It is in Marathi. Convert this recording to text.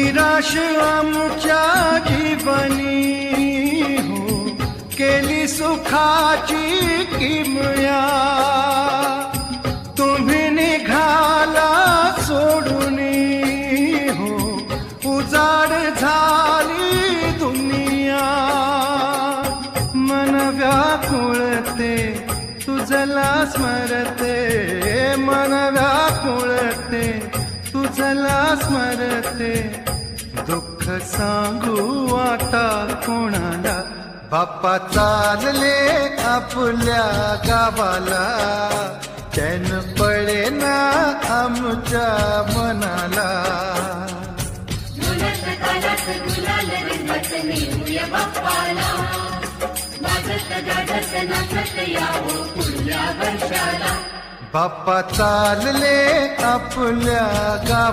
निराश आमच्या जीवनी हो केली सुखाची किमया, तुम्ही निघाला सोडून हो उजाड झाली दुनिया. मन व्याकुळते तुझला स्मरते, मन व्याकुळते तुझला स्मरते. दुःख सांगू आता कोणाला, बाप्पा चालले आपल्या गावाला. चैन पडेना आमच्या मनाला. गुलाल रंगात नेऊया बाप्पाला, वाजत गाजत नाचत यावं पुढल्या वर्षाला. बाप्पा चालले आपल्या गावाला.